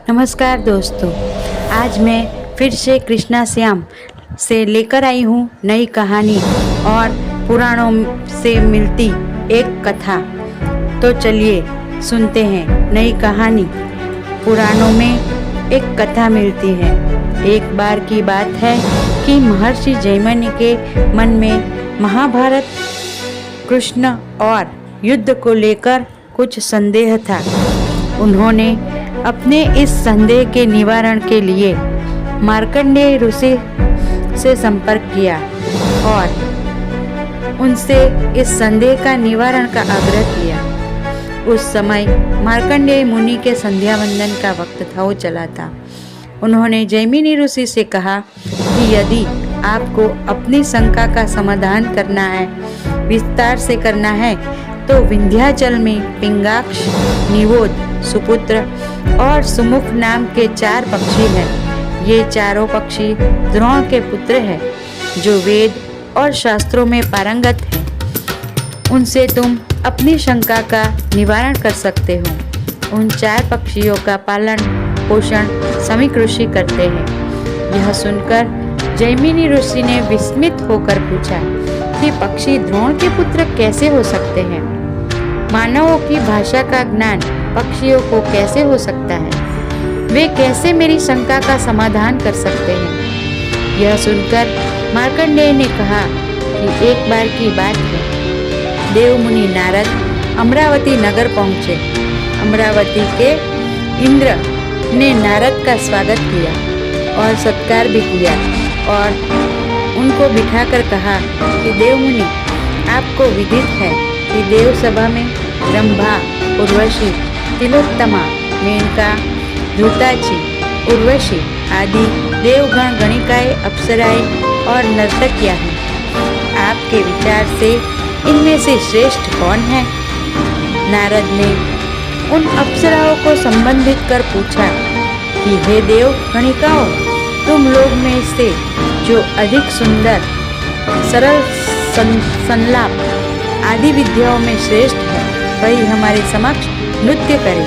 नमस्कार दोस्तों, आज मैं फिर से कृष्णा श्याम से लेकर आई हूँ नई कहानी और पुराणों से मिलती एक कथा। तो चलिए सुनते हैं नई कहानी। पुराणों में एक कथा मिलती है। एक बार की बात है कि महर्षि जैमिनी के मन में महाभारत, कृष्ण और युद्ध को लेकर कुछ संदेह था। उन्होंने अपने इस संदेह के निवारण के लिए मार्कंडेय ऋषि से संपर्क किया और उनसे इस संदेह का निवारण का आग्रह किया। उस समय मार्कंडेय मुनि के संध्या वंदन का वक्त था, वो चला था। उन्होंने जैमिनी ऋषि से कहा कि यदि आपको अपनी शंका का समाधान करना है, विस्तार से करना है, तो विंध्याचल में पिंगाक्ष, निवोद, सुपुत्र और सुमुख नाम के 4 पक्षी हैं। ये चारों पक्षी द्रोण के पुत्र हैं, जो वेद और शास्त्रों में पारंगत हैं। उनसे तुम अपनी शंका का निवारण कर सकते हो। उन 4 पक्षियों का पालन पोषण समीक ऋषि करते हैं। यह सुनकर जैमिनी ऋषि ने विस्मित होकर पूछा कि पक्षी द्रोण के पुत्र कैसे हो सकते हैं? मानवों की भाषा का ज्ञान पक्षियों को कैसे हो सकता है? वे कैसे मेरी शंका का समाधान कर सकते हैं? यह सुनकर मार्कंडेय ने कहा कि एक बार की बात है, देवमुनि नारद अमरावती नगर पहुँचे। अमरावती के इंद्र ने नारद का स्वागत किया और सत्कार भी किया और उनको बिठाकर कहा कि देवमुनि, आपको विदित है कि देवसभा में रंभा, उर्वशी, तिलोत्तमा, मेनका, धृताची, उर्वशी आदि देवगण, गणिकाएं, अप्सराएं और नर्तकियां हैं। आपके विचार से इनमें से श्रेष्ठ कौन है? नारद ने उन अप्सराओं को संबंधित कर पूछा कि हे देव गणिकाओं, तुम लोग में से जो अधिक सुंदर, सरल संलाप आदि विद्याओं में श्रेष्ठ है, वही हमारे समक्ष नृत्य करे।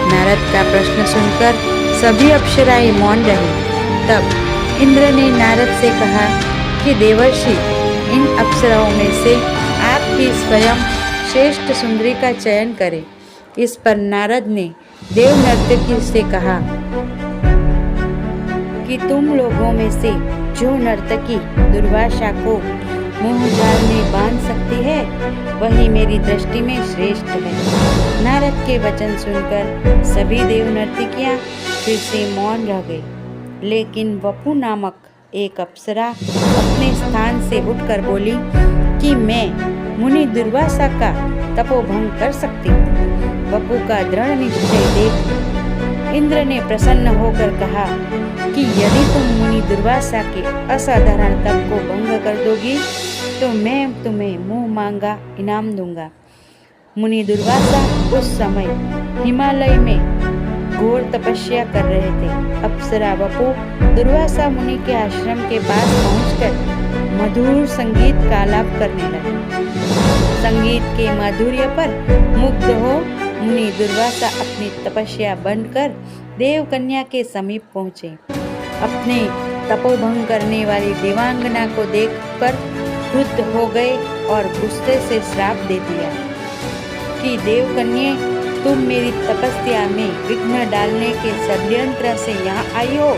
नारद का प्रश्न सुनकर सभी अप्सराएं मौन रही। तब इंद्र ने नारद से कहा कि देवर्षि, इन अप्सराओं में से आप ही स्वयं श्रेष्ठ सुंदरी का चयन करें। इस पर नारद ने देव नर्तकी से कहा कि तुम लोगों में से जो नर्तकी दुर्वासा को मोह जाल में बांध सकती है, वही मेरी दृष्टि में श्रेष्ठ है। नारद के वचन सुनकर सभी देव नर्तकियां फिर से मौन रह गई। लेकिन वपु नामक एक अप्सरा अपने स्थान से उठकर बोली कि मैं मुनि दुर्वासा का तपोभंग कर सकती हूँ। वपु का दृढ़ निश्चय देख इंद्र ने प्रसन्न होकर कहा कि यदि तुम मुनि दुर्वासा के असाधारण तप को भंग कर दोगी, तो मैं तुम्हें मुंह मांगा इनाम दूंगा। मुनि दुर्वासा उस समय हिमालय में घोर तपस्या कर रहे थे। अप्सरा वपु दुर्वासा मुनि के आश्रम के पास पहुंचकर मधुर संगीत का आलाप करने लगे। संगीत के माधुर्य पर मुग्ध हो मुनि दुर्वासा अपनी तपस्या बंद कर देव कन्या के समीप पहुंचे। अपने तपोभंग करने वाली देवांगना को देखकर क्रुद्ध हो गए और गुस्से से श्राप दे दिया कि देवकन्ये, तुम मेरी तपस्या में विघ्न डालने के षड्यंत्र से यहाँ आई हो,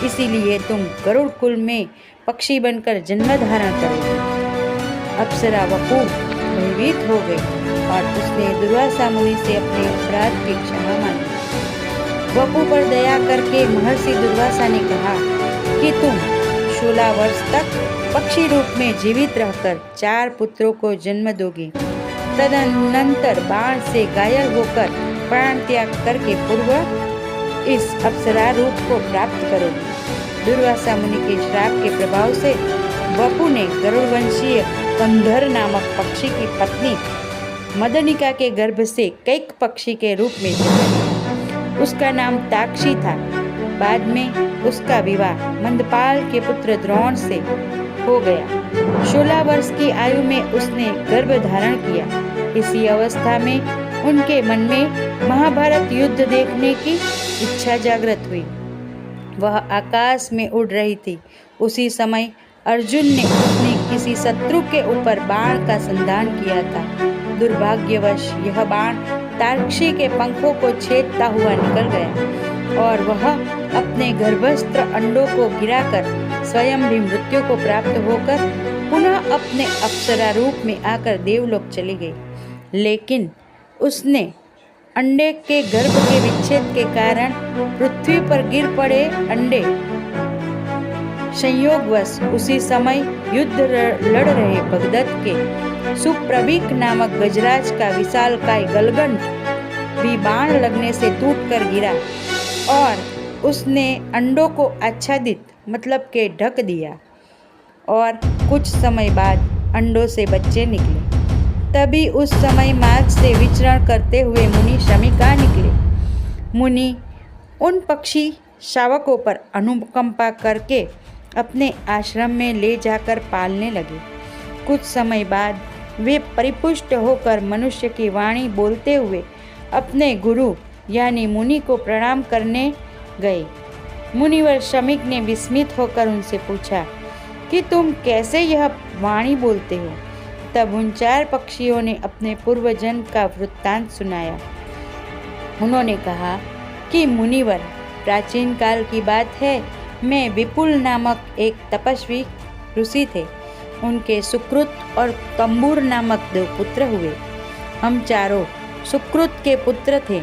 इसीलिए तुम गरुड़ कुल में पक्षी बनकर जन्म धारण करोगे। अप्सरा वपु भयभीत हो गई और उसने दुर्वासा मुनि से अपने अपराध की क्षमा मांगी। वपु पर दया करके महर्षि दुर्वासा ने कहा कि तुम 16 वर्ष तक पक्षी रूप में जीवित रहकर 4 पुत्रों को जन्म दोगी। तदनंतर बाण से घायल होकर प्राण त्याग करके पूर्व इस अप्सरा रूप को प्राप्त करोगी। दुर्वासा मुनि के श्राप के प्रभाव से वपु ने गरुड़वंशीय कंधर नामक पक्षी की पत्नी मदनिका के गर्भ से कैक पक्षी के रूप में जन्म लिया। उसका नाम ताक्षी था। बाद में उसका विवाह मंदपाल के पुत्र द्रोण से हो गया। 16 वर्ष की आयु में उसने गर्भ धारण किया। इसी अवस्था में उनके मन में महाभारत युद्ध देखने की इच्छा जागृत हुई। वह आकाश में उड़ रही थी। उसी समय अर्जुन ने अपने किसी शत्रु के ऊपर बाण का संधान किया था। दुर्भाग्यवश यह बाण तारक्षी के पंखों को छेदता हुआ निकल गया और वह अपने गर्भस्थ अंडों को गिराकर स्वयं भी मृत्यु को प्राप्त होकर पुनः अपने अप्सरा रूप में आकर देवलोक चली गई। लेकिन उसने अंडे के गर्भ के विच्छेद के कारण पृथ्वी पर गिर पड़े अंडे संयोगवश उसी समय युद्ध लड़ रहे भगदत्त के सुप्रवीक नामक गजराज का विशालकाय गलगंठ भी बाण लगने से टूटकर गिरा और उसने अंडों को आच्छादित मतलब के ढक दिया और कुछ समय बाद अंडों से बच्चे निकले। तभी उस समय मार्ग से विचरण करते हुए मुनि शमीक आ निकले। मुनि उन पक्षी शावकों पर अनुकंपा करके अपने आश्रम में ले जाकर पालने लगे। कुछ समय बाद वे परिपुष्ट होकर मनुष्य की वाणी बोलते हुए अपने गुरु यानी मुनि को प्रणाम करने गए। मुनिवर शमीक ने विस्मित होकर उनसे पूछा कि तुम कैसे यह वाणी बोलते हो। तब उन 4 पक्षियों ने अपने पूर्वजन्म का वृत्तांत सुनाया। उन्होंने कहा कि मुनिवर, प्राचीन काल की बात है, मैं विपुल नामक एक तपस्वी ऋषि थे। उनके सुकृत और तंबूर नामक 2 पुत्र हुए। हम चारों सुकृत के पुत्र थे।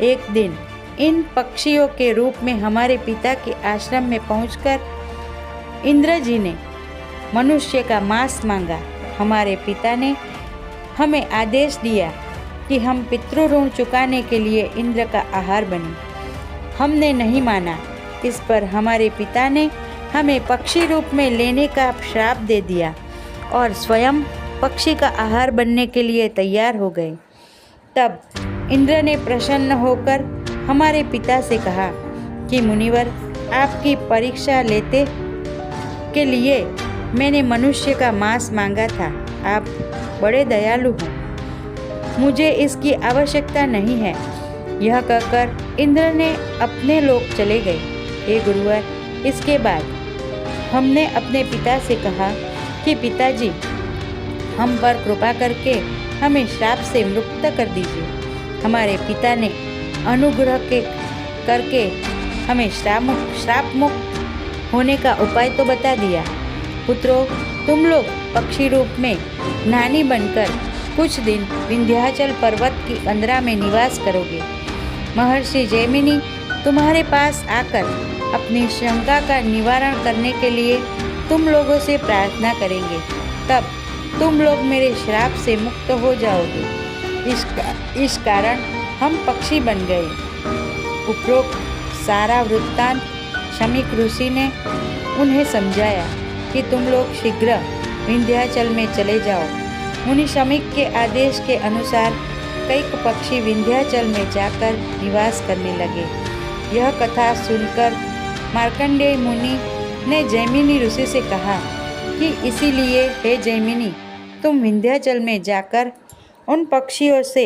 एक दिन इन पक्षियों के रूप में हमारे पिता के आश्रम में पहुंचकर इंद्र जी ने मनुष्य का मांस मांगा। हमारे पिता ने हमें आदेश दिया कि हम पितृ ऋण चुकाने के लिए इंद्र का आहार बने। हमने नहीं माना। इस पर हमारे पिता ने हमें पक्षी रूप में लेने का श्राप दे दिया और स्वयं पक्षी का आहार बनने के लिए तैयार हो गए। तब इंद्र ने प्रसन्न होकर हमारे पिता से कहा कि मुनिवर, आपकी परीक्षा लेते के लिए मैंने मनुष्य का मांस मांगा था। आप बड़े दयालु हो, मुझे इसकी आवश्यकता नहीं है। यह कहकर इंद्र ने अपने लोक चले गए। हे गुरुवर, इसके बाद हमने अपने पिता से कहा कि पिताजी, हम पर कृपा करके हमें श्राप से मुक्त कर दीजिए। हमारे पिता ने अनुग्रह करके हमें श्राप मुक्त होने का उपाय तो बता दिया। पुत्रों, तुम लोग पक्षी रूप में नानी बनकर कुछ दिन विंध्याचल पर्वत की कंदरा में निवास करोगे। महर्षि जैमिनी तुम्हारे पास आकर अपनी शंका का निवारण करने के लिए तुम लोगों से प्रार्थना करेंगे। तब तुम लोग मेरे श्राप से मुक्त हो जाओगे। इस कारण हम पक्षी बन गए। उपरोक्त सारा वृत्तांत शमीक ऋषि ने उन्हें समझाया कि तुम लोग शीघ्र विंध्याचल में चले जाओ। मुनि शमीक के आदेश के अनुसार कई पक्षी विंध्याचल में जाकर निवास करने लगे। यह कथा सुनकर मार्कंडेय मुनि ने जैमिनी ऋषि से कहा कि इसीलिए हे जैमिनी, तुम विंध्याचल में जाकर उन पक्षियों से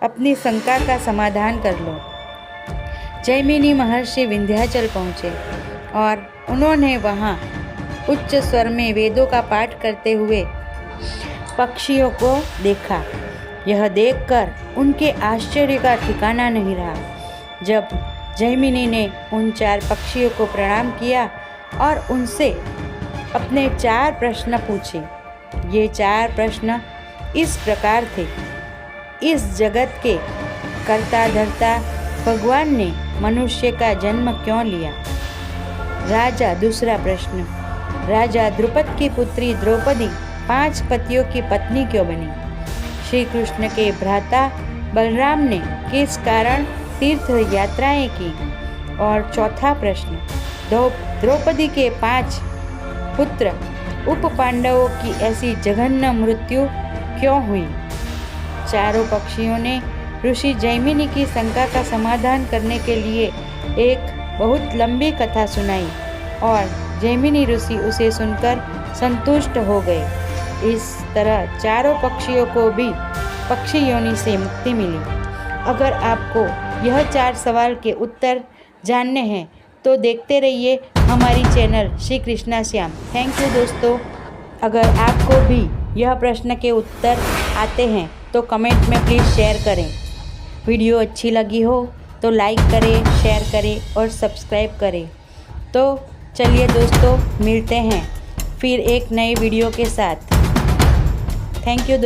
अपनी शंका का समाधान कर लो। जैमिनी महर्षि विंध्याचल पहुँचे और उन्होंने वहाँ उच्च स्वर में वेदों का पाठ करते हुए पक्षियों को देखा। यह देखकर उनके आश्चर्य का ठिकाना नहीं रहा। जब जैमिनी ने उन 4 पक्षियों को प्रणाम किया और उनसे अपने 4 प्रश्न पूछे। ये 4 प्रश्न इस प्रकार थे। इस जगत के कर्ता धर्ता भगवान ने मनुष्य का जन्म क्यों लिया? राजा, दूसरा प्रश्न, राजा द्रुपद की पुत्री द्रौपदी 5 पतियों की पत्नी क्यों बनी? श्री कृष्ण के भ्राता बलराम ने किस कारण तीर्थ यात्राएं की? और चौथा प्रश्न, द्रौपदी के 5 पुत्र उप पांडवों की ऐसी जघन्य मृत्यु क्यों हुई? चारों पक्षियों ने ऋषि जैमिनी की शंका का समाधान करने के लिए एक बहुत लंबी कथा सुनाई और जैमिनी ऋषि उसे सुनकर संतुष्ट हो गए। इस तरह चारों पक्षियों को भी पक्षी योनि से मुक्ति मिली। अगर आपको यह 4 सवाल के उत्तर जानने हैं तो देखते रहिए हमारी channel Shri Krishna Shyam. Thank you दोस्तों। अगर आपको भी यह प्रश्न के उत्तर आते हैं तो कमेंट में प्लीज़ शेयर करें। वीडियो अच्छी लगी हो तो लाइक करें, शेयर करें और सब्सक्राइब करें। तो चलिए दोस्तों, मिलते हैं फिर एक नए वीडियो के साथ। Thank you.